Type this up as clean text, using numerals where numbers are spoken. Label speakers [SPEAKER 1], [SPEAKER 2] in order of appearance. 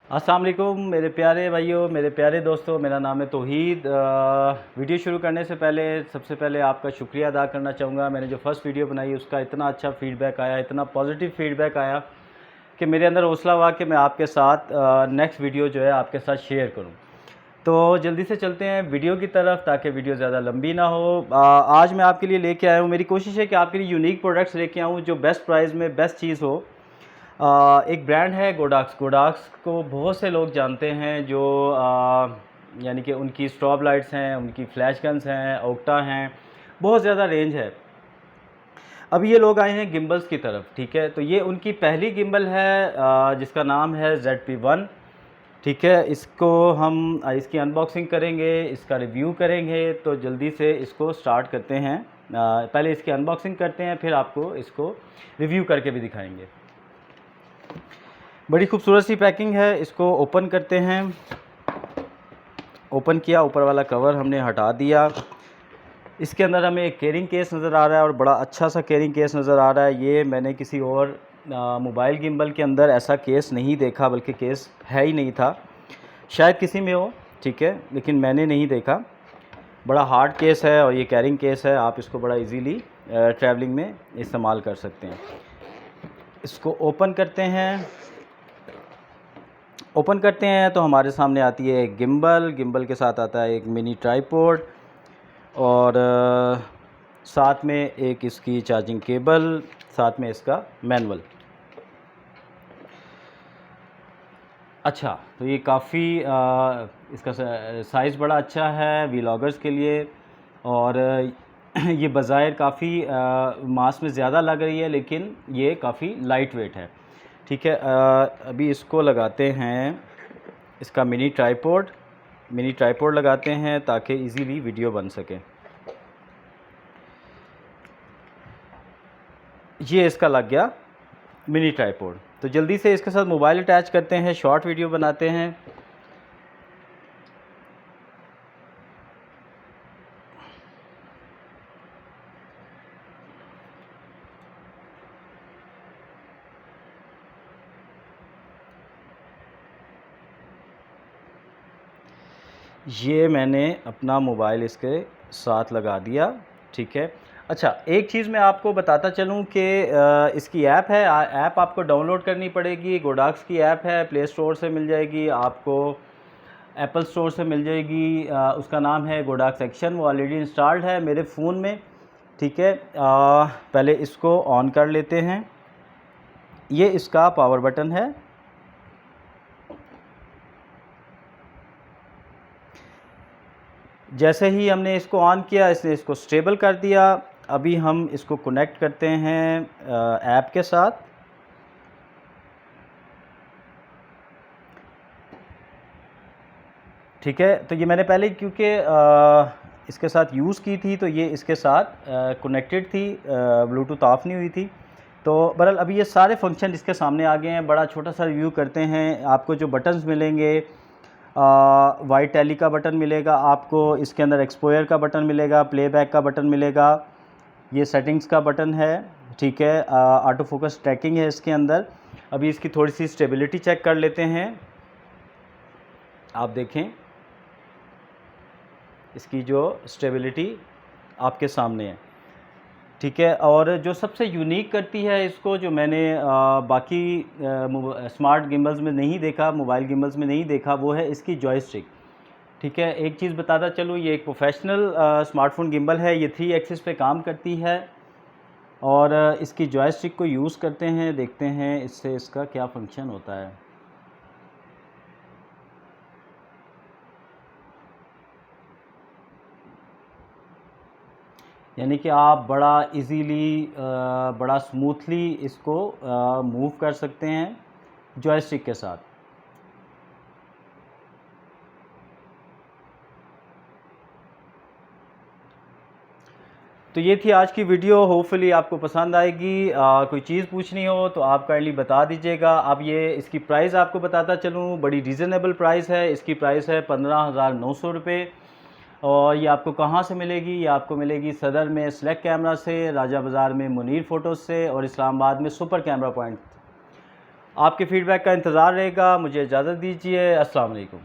[SPEAKER 1] अस्सलाम वालेकुम मेरे प्यारे भाइयों, मेरे प्यारे दोस्तों। मेरा नाम है तौहीद। वीडियो शुरू करने से पहले सबसे पहले आपका शुक्रिया अदा करना चाहूँगा। मैंने जो फ़र्स्ट वीडियो बनाई उसका इतना अच्छा फ़ीडबैक आया, इतना पॉजिटिव फ़ीडबैक आया कि मेरे अंदर हौसला हुआ कि मैं आपके साथ नेक्स्ट वीडियो जो है आपके साथ शेयर करूँ। तो जल्दी से चलते हैं वीडियो की तरफ ताकि वीडियो ज़्यादा लंबी ना हो। आज मैं आपके लिए लेके आया हूँ, मेरी कोशिश है कि आपके लिए यूनिक प्रोडक्ट्स लेके आऊँ जो बेस्ट प्राइस में बेस्ट चीज़ हो। एक ब्रांड है गोडाक्स। गोडाक्स को बहुत से लोग जानते हैं जो यानी कि उनकी स्ट्रॉब लाइट्स हैं, उनकी फ्लैश गन्स हैं, ओक्टा हैं, बहुत ज़्यादा रेंज है। अब ये लोग आए हैं गिम्बल्स की तरफ, ठीक है। तो ये उनकी पहली गिम्बल है जिसका नाम है ZP-1, ठीक है। इसको हम इसकी अनबॉक्सिंग करेंगे, इसका रिव्यू करेंगे। तो जल्दी से इसको स्टार्ट करते हैं। पहले इसकी अनबॉक्सिंग करते हैं, फिर आपको इसको रिव्यू करके भी दिखाएंगे। बड़ी खूबसूरत सी पैकिंग है। इसको ओपन करते हैं। ओपन किया, ऊपर वाला कवर हमने हटा दिया। इसके अंदर हमें एक कैरिंग केस नज़र आ रहा है और बड़ा अच्छा सा कैरिंग केस नज़र आ रहा है। ये मैंने किसी और मोबाइल गिम्बल के अंदर ऐसा केस नहीं देखा, बल्कि केस है ही नहीं था। शायद किसी में हो, ठीक है, लेकिन मैंने नहीं देखा। बड़ा हार्ड केस है और ये कैरिंग केस है। आप इसको बड़ा इजीली ट्रैवलिंग में इस्तेमाल कर सकते हैं। इसको ओपन करते हैं। ओपन करते हैं तो हमारे सामने आती है एक गिम्बल। गिम्बल के साथ आता है एक मिनी ट्राइपॉड और साथ में एक इसकी चार्जिंग केबल, साथ में इसका मैनुअल। अच्छा, तो ये काफ़ी इसका साइज़ बड़ा अच्छा है वीलॉगर्स के लिए। और ये बज़ाहिर काफ़ी मास में ज़्यादा लग रही है, लेकिन ये काफ़ी लाइट वेट है, ठीक है। अभी इसको लगाते हैं, इसका मिनी ट्राइपॉड लगाते हैं ताकि इजीली वीडियो बन सके। ये इसका लग गया मिनी ट्राइपॉड। तो जल्दी से इसके साथ मोबाइल अटैच करते हैं, शॉर्ट वीडियो बनाते हैं। ये मैंने अपना मोबाइल इसके साथ लगा दिया, ठीक है। अच्छा, एक चीज़ मैं आपको बताता चलूँ कि इसकी ऐप है। ऐप आपको डाउनलोड करनी पड़ेगी। गोडाक्स की ऐप है, प्ले स्टोर से मिल जाएगी, आपको एप्पल स्टोर से मिल जाएगी। उसका नाम है गोडाक्स एक्शन। वो ऑलरेडी इंस्टॉल्ड है मेरे फ़ोन में, ठीक है। पहले इसको ऑन कर लेते हैं। ये इसका पावर बटन है। जैसे ही हमने इसको ऑन किया, इसने इसको स्टेबल कर दिया। अभी हम इसको कनेक्ट करते हैं ऐप के साथ। ठीक है, तो ये मैंने पहले क्योंकि इसके साथ यूज़ की थी, तो ये इसके साथ कनेक्टेड थी, ब्लूटूथ ऑफ नहीं हुई थी। तो बहरहाल अभी ये सारे फंक्शन इसके सामने आ गए हैं। बड़ा छोटा सा रिव्यू करते हैं। आपको जो बटन्स मिलेंगे, वाइट टैली का बटन मिलेगा, आपको इसके अंदर एक्सपोयर का बटन मिलेगा, प्लेबैक का बटन मिलेगा, ये सेटिंग्स का बटन है, ठीक है। ऑटो फोकस ट्रैकिंग है इसके अंदर। अभी इसकी थोड़ी सी स्टेबिलिटी चेक कर लेते हैं। आप देखें, इसकी जो स्टेबिलिटी आपके सामने है, ठीक है। और जो सबसे यूनिक करती है इसको, जो मैंने बाकी स्मार्ट गिम्बल्स में नहीं देखा, मोबाइल गिम्बल्स में नहीं देखा, वो है इसकी जॉयस्टिक, ठीक है। एक चीज़ बताता चलूँ, ये एक प्रोफेशनल स्मार्टफोन गिम्बल है। ये 3 एक्सिस पे काम करती है और इसकी जॉयस्टिक को यूज़ करते हैं, देखते हैं इससे इसका क्या फंक्शन होता है। यानी कि आप बड़ा इजीली, बड़ा स्मूथली इसको मूव कर सकते हैं जॉयस्टिक के साथ। तो ये थी आज की वीडियो। होपफुली आपको पसंद आएगी। कोई चीज़ पूछनी हो तो आप काइंडली बता दीजिएगा। अब ये इसकी प्राइस आपको बताता चलूँ, बड़ी रीज़नेबल प्राइस है। इसकी प्राइस है 15,900 रुपये। और ये आपको कहाँ से मिलेगी? ये आपको मिलेगी सदर में सेलेक्ट कैमरा से, राजा बाज़ार में मुनीर फ़ोटोज़ से, और इस्लामाबाद में सुपर कैमरा पॉइंट। आपके फ़ीडबैक का इंतज़ार रहेगा। मुझे इजाज़त दीजिए। अस्सलाम वालेकुम।